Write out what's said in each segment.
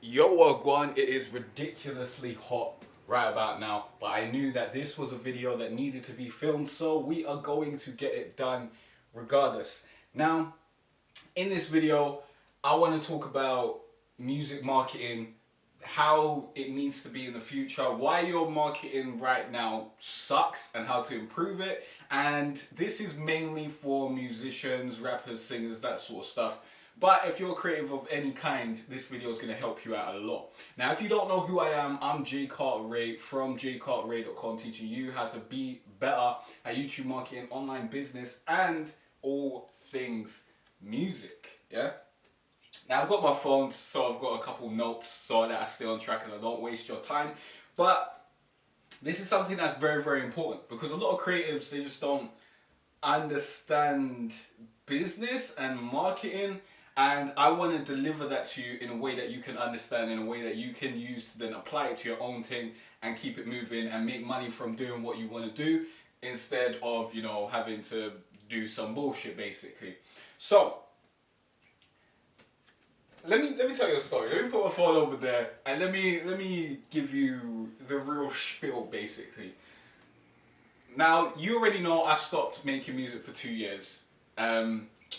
Yo, Wagwan, it is ridiculously hot right about now, but I knew that this was a video that needed to be filmed, so we are going to get it done regardless. Now, in this video, I want to talk about music marketing, how it needs to be in the future, why your marketing right now sucks and how to improve it. And this is mainly for musicians, rappers, singers, that sort of stuff. But if you're creative of any kind, this video is going to help you out a lot. Now, if you don't know who I am, I'm Jay Cartere from jaycartere.com, teaching you how to be better at YouTube marketing, online business, and all things music. Yeah. Now, I've got my phone, so I've got a couple notes so that I stay on track and I don't waste your time. But this is something that's very, very important because a lot of creatives, they just don't understand business and marketing. And I want to deliver that to you in a way that you can understand, in a way that you can use to then apply it to your own thing and keep it moving and make money from doing what you want to do instead of, having to do some bullshit basically. So, let me tell you a story. Let me put my phone over there and let me give you the real spiel basically. Now, you already know I stopped making music for 2 years.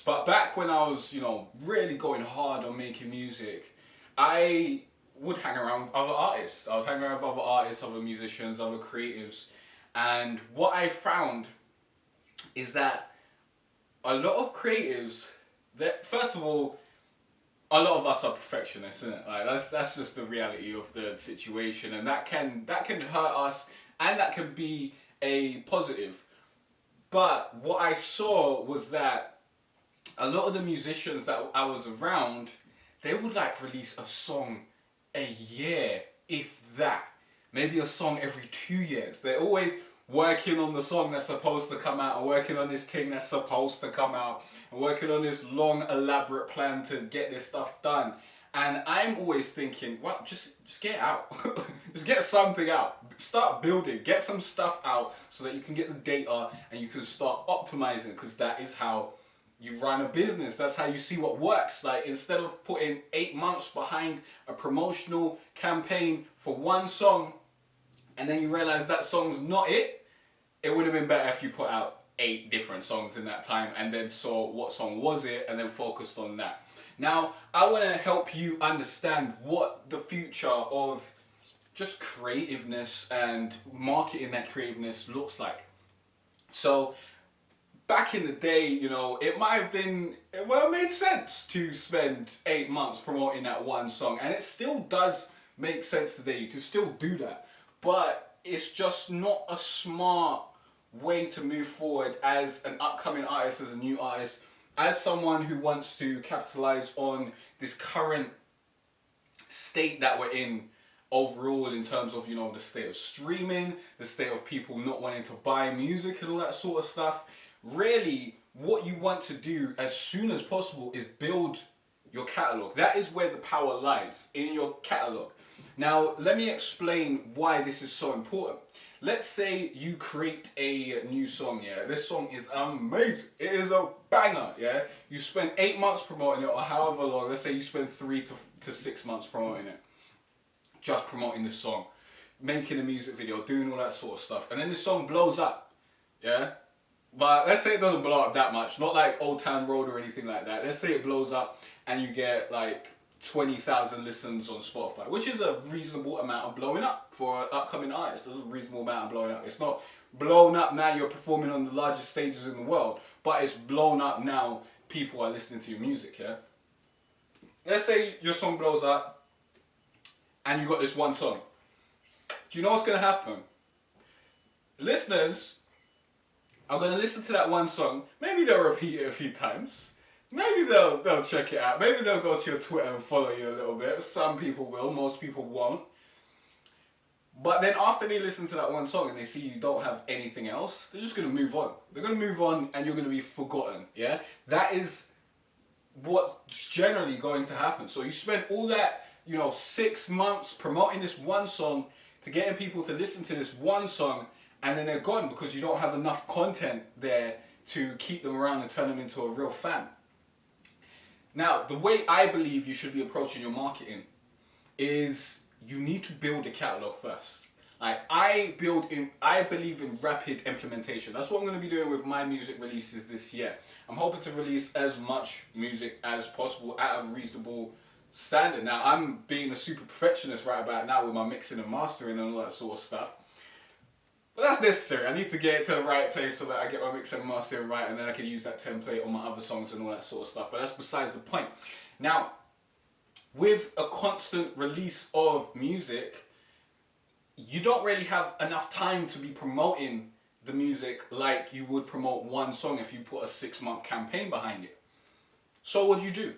But back when I was, really going hard on making music, I would hang around with other artists. I would hang around with other artists, other musicians, other creatives. And what I found is that a lot of creatives, that first of all, a lot of us are perfectionists, isn't it? Like that's just the reality of the situation, and that can hurt us, and that can be a positive. But what I saw was that a lot of the musicians that I was around, they would release a song a year, if that. Maybe a song every 2 years. They're always working on the song that's supposed to come out, and working on this thing that's supposed to come out, and working on this long, elaborate plan to get this stuff done. And I'm always thinking, well, just get it out. Just get something out. Start building. Get some stuff out so that you can get the data and you can start optimizing, because that is how you run a business. That's how you see what works. Like, instead of putting 8 months behind a promotional campaign for one song and then you realize that song's not it, it would have been better if you put out 8 different songs in that time and then saw what song was it and then focused on that. Now, I want to help you understand what the future of just creativeness and marketing that creativeness looks like. So, back in the day, it might have been, it made sense to spend 8 months promoting that one song. And it still does make sense today. You can still do that. But it's just not a smart way to move forward as an upcoming artist, as a new artist, as someone who wants to capitalize on this current state that we're in overall, in terms of, the state of streaming, the state of people not wanting to buy music and all that sort of stuff. Really, what you want to do as soon as possible is build your catalog. That is where the power lies, in your catalog. Now, let me explain why this is so important. Let's say you create a new song, yeah? This song is amazing. It is a banger, yeah? You spend 8 months promoting it, or however long. Let's say you spend 3 to 6 months promoting it. Just promoting the song. Making a music video, doing all that sort of stuff. And then the song blows up, yeah? But let's say it doesn't blow up that much. Not like Old Town Road or anything like that. Let's say it blows up and you get 20,000 listens on Spotify, which is a reasonable amount of blowing up for an upcoming artist. That's a reasonable amount of blowing up. It's not blown up now you're performing on the largest stages in the world, but it's blown up now people are listening to your music, yeah? Let's say your song blows up and you got this one song. Do you know what's going to happen? Listeners are going to listen to that one song. Maybe they'll repeat it a few times. Maybe they'll check it out. Maybe they'll go to your Twitter and follow you a little bit. Some people will, most people won't. But then after they listen to that one song and they see you don't have anything else, they're just going to move on. They're going to move on and you're going to be forgotten, yeah? That is what's generally going to happen. So you spend all that, 6 months promoting this one song to getting people to listen to this one song, and then they're gone because you don't have enough content there to keep them around and turn them into a real fan. Now, the way I believe you should be approaching your marketing is you need to build a catalog first. Like I believe in rapid implementation. That's what I'm going to be doing with my music releases this year. I'm hoping to release as much music as possible at a reasonable standard. Now I'm being a super perfectionist right about now with my mixing and mastering and all that sort of stuff. But that's necessary. I need to get it to the right place so that I get my mix and mastering right, and then I can use that template on my other songs and all that sort of stuff. But that's besides the point. Now, with a constant release of music, you don't really have enough time to be promoting the music like you would promote one song if you put a 6-month campaign behind it. So what do?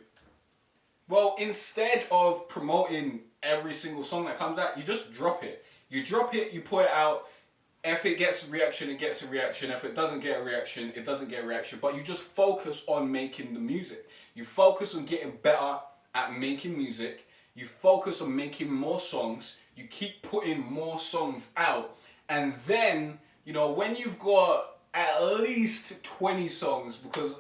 Well, instead of promoting every single song that comes out, you just drop it. You drop it, you put it out. If it gets a reaction, it gets a reaction. If it doesn't get a reaction, it doesn't get a reaction. But you just focus on making the music. You focus on getting better at making music. You focus on making more songs. You keep putting more songs out. And then, when you've got at least 20 songs, because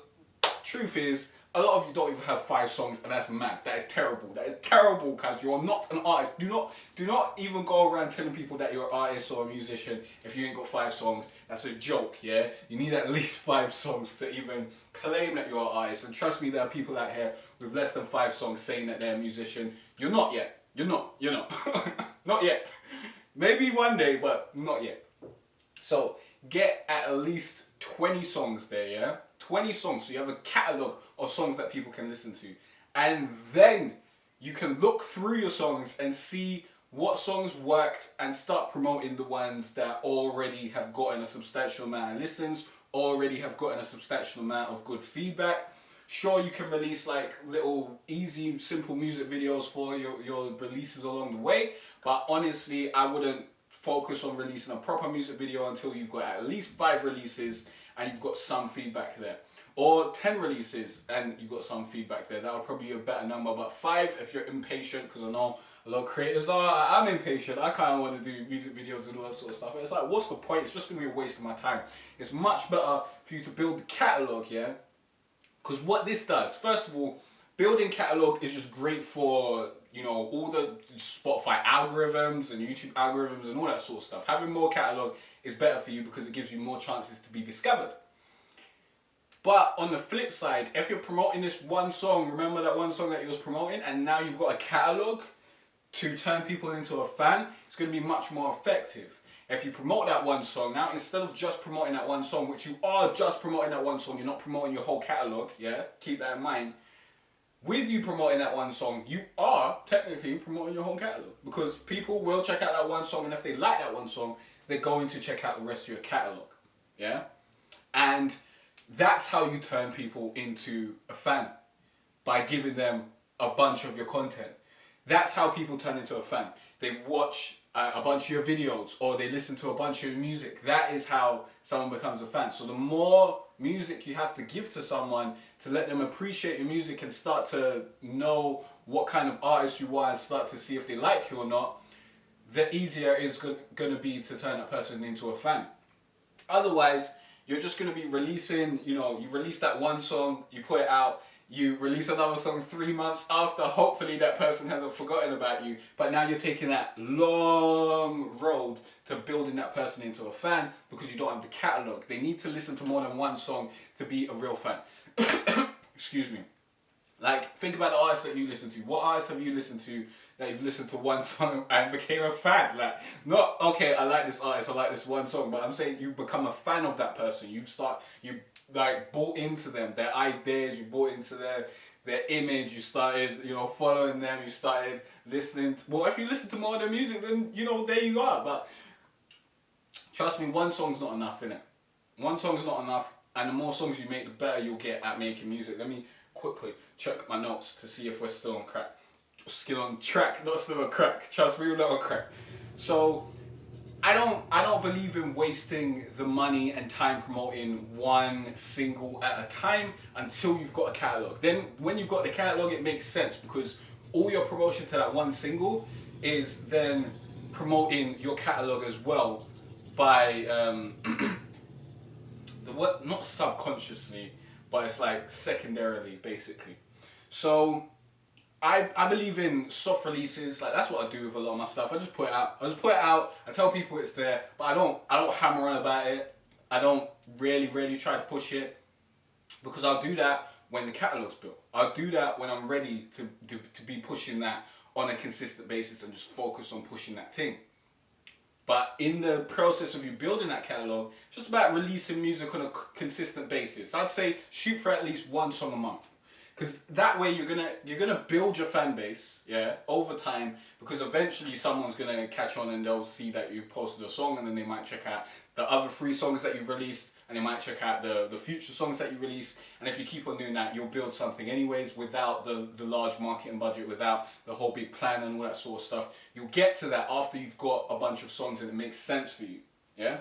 truth is, a lot of you don't even have 5 songs, and that's mad. That is terrible. That is terrible, because you're not an artist. Do not even go around telling people that you're an artist or a musician if you ain't got 5 songs. That's a joke, yeah? You need at least 5 songs to even claim that you're an artist. And trust me, there are people out here with less than 5 songs saying that they're a musician. You're not yet. You're not. Not yet. Maybe one day, but not yet. So, get at least 20 songs there, yeah? 20 songs, so you have a catalogue of songs that people can listen to. And then you can look through your songs and see what songs worked and start promoting the ones that already have gotten a substantial amount of listens, already have gotten a substantial amount of good feedback. Sure, you can release like little easy, simple music videos for your releases along the way, but honestly, I wouldn't focus on releasing a proper music video until you've got at least 5 releases and you've got some feedback there. Or 10 releases and you've got some feedback there. That would probably be a better number, but 5 if you're impatient, because I know a lot of creators are. I'm impatient. I kind of want to do music videos and all that sort of stuff. It's like, what's the point? It's just going to be a waste of my time. It's much better for you to build the catalogue, yeah? Because what this does, first of all, building catalogue is just great for, all the Spotify algorithms and YouTube algorithms and all that sort of stuff. Having more catalogue is better for you because it gives you more chances to be discovered. But on the flip side, if you're promoting this one song, remember that one song that you was promoting, and now you've got a catalogue to turn people into a fan, it's going to be much more effective. If you promote that one song, now instead of just promoting that one song, which you are just promoting that one song, you're not promoting your whole catalogue, yeah? Keep that in mind. With you promoting that one song, you are technically promoting your whole catalogue, because people will check out that one song, and if they like that one song, they're going to check out the rest of your catalogue, yeah? And that's how you turn people into a fan, by giving them a bunch of your content. That's how people turn into a fan. They watch a bunch of your videos, or they listen to a bunch of your music. That is how someone becomes a fan. So the more music you have to give to someone to let them appreciate your music and start to know what kind of artist you are and start to see if they like you or not, the easier it's going to be to turn that person into a fan. Otherwise, you're just going to be releasing, you release that one song, you put it out, you release another song 3 months after, hopefully that person hasn't forgotten about you, but now you're taking that long road to building that person into a fan because you don't have the catalogue. They need to listen to more than one song to be a real fan. Excuse me. Like, think about the artists that you listen to. What artists have you listened to that you've listened to one song and became a fan? Like, not, okay, I like this artist, I like this one song, but I'm saying you become a fan of that person. You bought into them, their ideas, you bought into their image, you started, following them, you started listening. Well, if you listen to more of their music, then, there you are. But trust me, one song's not enough, innit? One song's not enough, and the more songs you make, the better you'll get at making music. Let me quickly check my notes to see if we're still on crack. Still on track, not still on crack. Trust me, we're not on crack. So, I don't believe in wasting the money and time promoting one single at a time until you've got a catalogue. Then, when you've got the catalogue, it makes sense because all your promotion to that one single is then promoting your catalogue as well by not subconsciously, but it's like secondarily, basically. So I believe in soft releases. Like, that's what I do with a lot of my stuff. I just put it out. I tell people it's there, but I don't hammer on about it. I don't really try to push it, because I'll do that when the catalog's built. I'll do that when I'm ready to be pushing that on a consistent basis and just focus on pushing that thing. But in the process of you building that catalog, it's just about releasing music on a consistent basis. I'd say shoot for at least one song a month, because that way you're gonna build your fan base, yeah, over time. Because eventually someone's gonna catch on and they'll see that you've posted a song, and then they might check out the other 3 songs that you've released, and they might check out the future songs that you release. And if you keep on doing that, you'll build something anyways, without the large marketing budget, without the whole big plan and all that sort of stuff. You'll get to that after you've got a bunch of songs and it makes sense for you, yeah?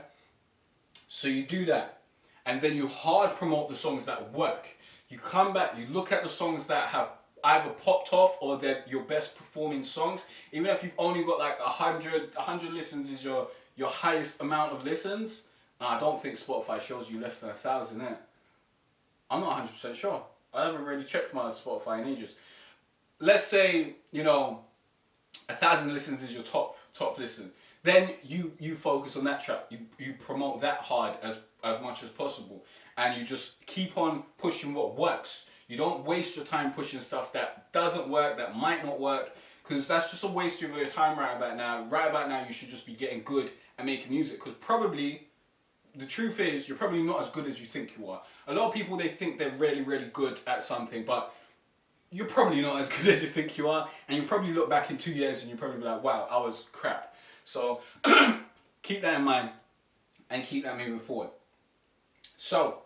So you do that, and then you hard promote the songs that work. You come back, you look at the songs that have either popped off or they're your best performing songs. Even if you've only got like 100 listens is your highest amount of listens. I don't think Spotify shows you less than 1,000, innit? I'm not 100% sure. I haven't really checked my Spotify in ages. Let's say, 1,000 listens is your top listen. Then you focus on that track. You promote that hard as much as possible. And you just keep on pushing what works. You don't waste your time pushing stuff that doesn't work, that might not work, because that's just a waste of your time right about now. Right about now, you should just be getting good at making music, because probably, the truth is, you're probably not as good as you think you are. A lot of people, they think they're really good at something, but you're probably not as good as you think you are, and you probably look back in 2 years and you probably be like, wow, I was crap. So keep that in mind and keep that moving forward. So,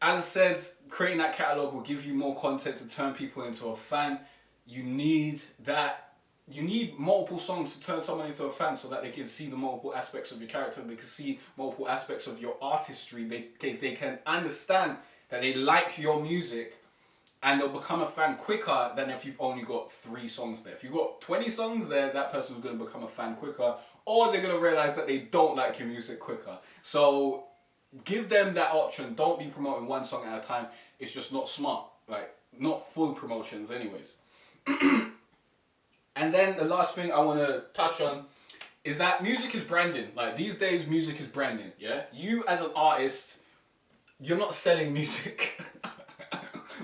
as I said, creating that catalog will give you more content to turn people into a fan. You need that. You need multiple songs to turn someone into a fan, so that they can see the multiple aspects of your character. They can see multiple aspects of your artistry. They can understand that they like your music, and they'll become a fan quicker than if you've only got 3 songs there. If you've got 20 songs there, that person's going to become a fan quicker, or they're going to realize that they don't like your music quicker. So give them that option. Don't be promoting one song at a time. It's just not smart. Like, not full promotions anyways. And then the last thing I want to touch on is that music is branding. Like, these days, music is branding, yeah? You as an artist, you're not selling music.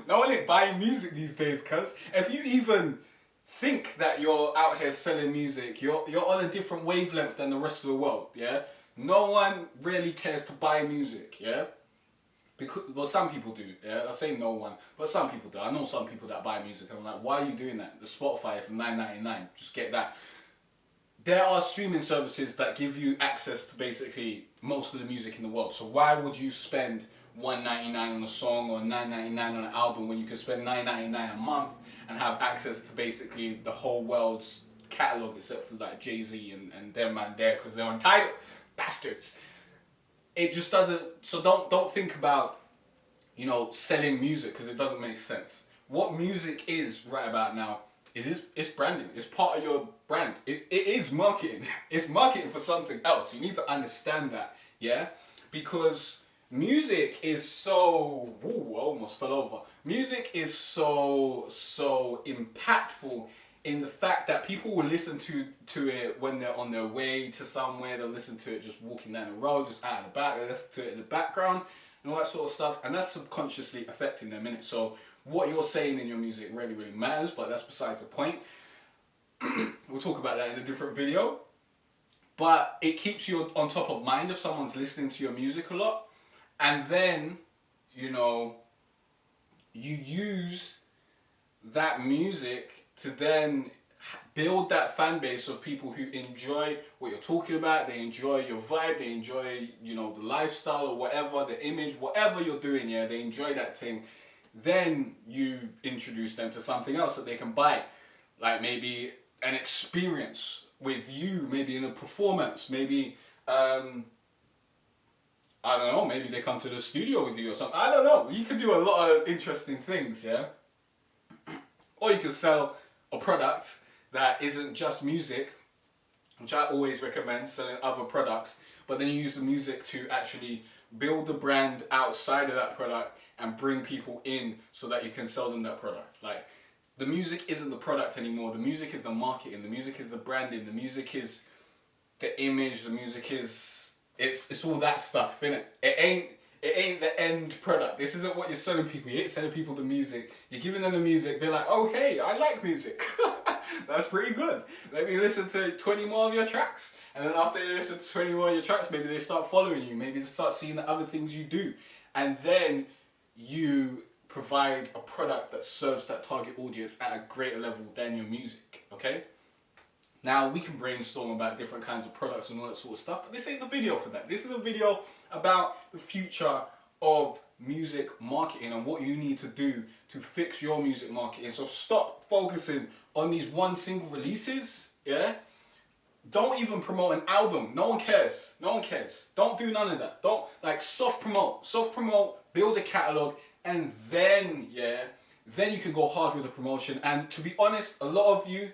No one ain't buying music these days, cuz. If you even think that you're out here selling music, you're on a different wavelength than the rest of the world, yeah? No one really cares to buy music, yeah? Because, well, some people do, yeah? I say no one, but some people do. I know some people that buy music, and I'm like, why are you doing that? The Spotify for $9.99, just get that. There are streaming services that give you access to basically most of the music in the world. So why would you spend $1.99 on a song or $9.99 on an album when you could spend $9.99 a month and have access to basically the whole world's catalog, except for like Jay-Z and them man there, because they're entitled bastards. It just doesn't. So don't think about selling music, because it doesn't make sense. What music is right about now is it's branding. It's part of your brand. It is marketing. It's marketing for something else. You need to understand that, yeah, because music is so. Ooh, I almost fell over. Music is so impactful in the fact that people will listen to it when they're on their way to somewhere. They'll listen to it just walking down the road, just out and about. They'll listen to it in the background and all that sort of stuff. And that's subconsciously affecting them, innit? So what you're saying in your music really matters, but that's besides the point. We'll talk about that in a different video. But it keeps you on top of mind if someone's listening to your music a lot. And then, you use that music to then build that fan base of people who enjoy what you're talking about. They enjoy your vibe. They enjoy, the lifestyle or whatever, the image, whatever you're doing. Yeah, they enjoy that thing. Then you introduce them to something else that they can buy, like maybe an experience with you, maybe in a performance, maybe I don't know, maybe they come to the studio with you or something. I don't know. You can do a lot of interesting things, yeah. Or you can sell a product that isn't just music, which I always recommend, selling other products, but then you use the music to actually build the brand outside of that product and bring people in so that you can sell them that product. Like, the music isn't the product anymore. The music is the marketing. The music is the branding. The music is the image. The music is it's all that stuff, innit? It ain't the end product. This isn't what you're selling people. You ain't selling people the music. You're giving them the music. They're like, oh hey, I like music. That's pretty good. Let me listen to 20 more of your tracks. And then after they listen to 20 more of your tracks, maybe they start following you. Maybe they start seeing the other things you do. And then you provide a product that serves that target audience at a greater level than your music, okay? Now, we can brainstorm about different kinds of products and all that sort of stuff, but this ain't the video for that. This is a video about the future of music marketing and what you need to do to fix your music marketing. So stop focusing on these one single releases, yeah? Don't even promote an album. No one cares. No one cares. Don't do none of that. Don't, like, soft promote, build a catalog, and then, then you can go hard with the promotion. And to be honest, a lot of you,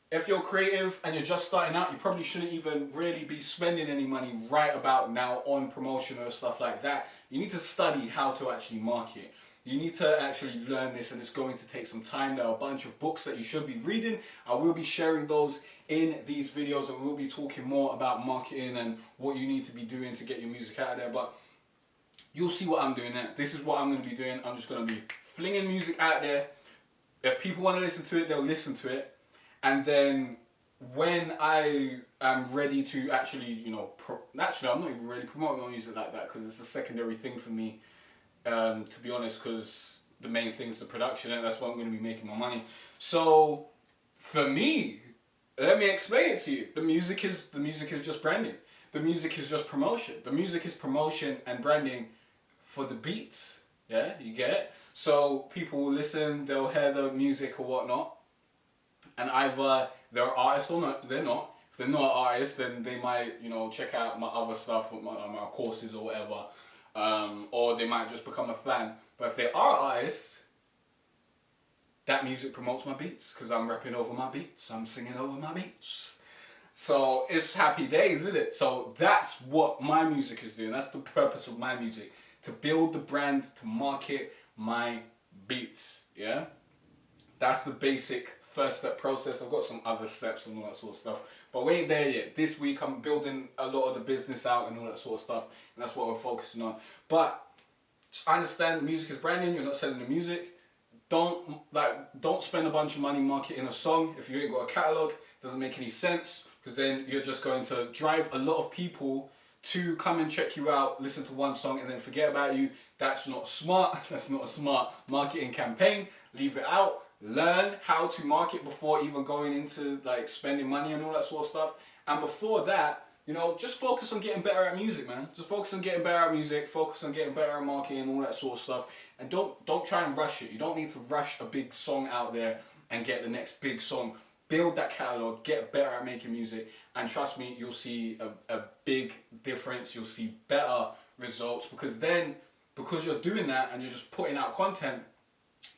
if you're creative and you're just starting out, you probably shouldn't even really be spending any money right about now on promotion or stuff like that. You need to study how to actually market. You need to actually learn this, and it's going to take some time. There are a bunch of books that you should be reading. I will be sharing those in these videos, and we'll be talking more about marketing and what you need to be doing to get your music out there. But you'll see what I'm doing there. This is what I'm going to be doing. I'm just going to be flinging music out there. If people want to listen to it, they'll listen to it. And then when I am ready to actually, you know, actually I'm not even really promoting my music like that, because it's a secondary thing for me, to be honest, because the main thing is the production, and that's where I'm going to be making my money. So for me, let me explain it to you. The music is just branding. The music is just promotion. The music is promotion and branding for the beats. Yeah, you get it? So people will listen, they'll hear the music or whatnot, and either they're artists or not, they're not. If they're not artists, then they might, you know, check out my other stuff, my courses or whatever, or they might just become a fan. But if they are artists, that music promotes my beats, because I'm rapping over my beats, I'm singing over my beats. So it's happy days, isn't it? So that's what my music is doing. That's the purpose of my music, to build the brand, to market my beats, yeah? That's the basic first step process. I've got some other steps and all that sort of stuff, but we ain't there yet. This week I'm building a lot of the business out and all that sort of stuff, and that's what we're focusing on. But just understand, the music is branding. You're not selling the music. Don't spend a bunch of money marketing a song if you ain't got a catalog. Doesn't make any sense, because then you're just going to drive a lot of people to come and check you out, listen to one song, and then forget about you. That's not smart. That's not a smart marketing campaign. Leave it out. Learn how to market before even going into like spending money and all that sort of stuff. And before that, you know, just focus on getting better at music, man. Just focus on getting better at music. Focus on getting better at marketing and all that sort of stuff. And don't try and rush it. You don't need to rush a big song out there and get the next big song. Build that catalog, get better at making music, and trust me, you'll see a big difference. You'll see better results, because you're doing that and you're just putting out content,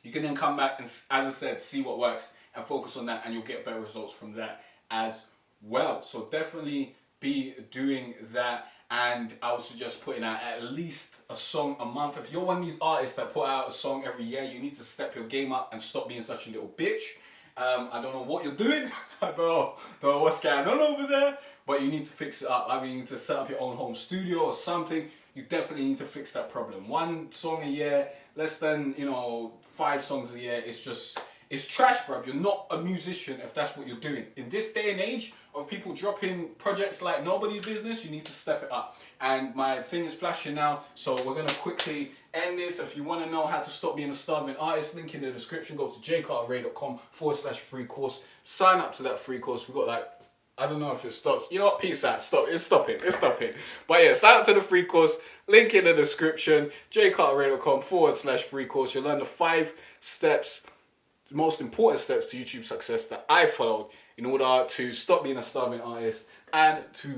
you can then come back and, as I said, see what works and focus on that, and you'll get better results from that as well. So definitely be doing that, and I would suggest putting out at least a song a month. If you're one of these artists that put out a song every year, you need to step your game up and stop being such a little bitch. I don't know what you're doing. I don't know what's going on over there, but you need to fix it up. Either you need to set up your own home studio or something. You definitely need to fix that problem. One song a year, less than, 5 songs a year, it's trash, bruv. You're not a musician if that's what you're doing. In this day and age of people dropping projects like nobody's business, you need to step it up. And my thing is flashing now, so we're going to quickly end this. If you want to know how to stop being a starving artist, link in the description. Go to jaycartere.com/free course. Sign up to that free course. We've got I don't know if it stops. You know what? Peace out. Stop. It's stopping. But yeah, sign up to the free course. Link in the description. jaycartere.com/free course. You'll learn the 5 steps, the most important steps to YouTube success that I followed in order to stop being a starving artist and to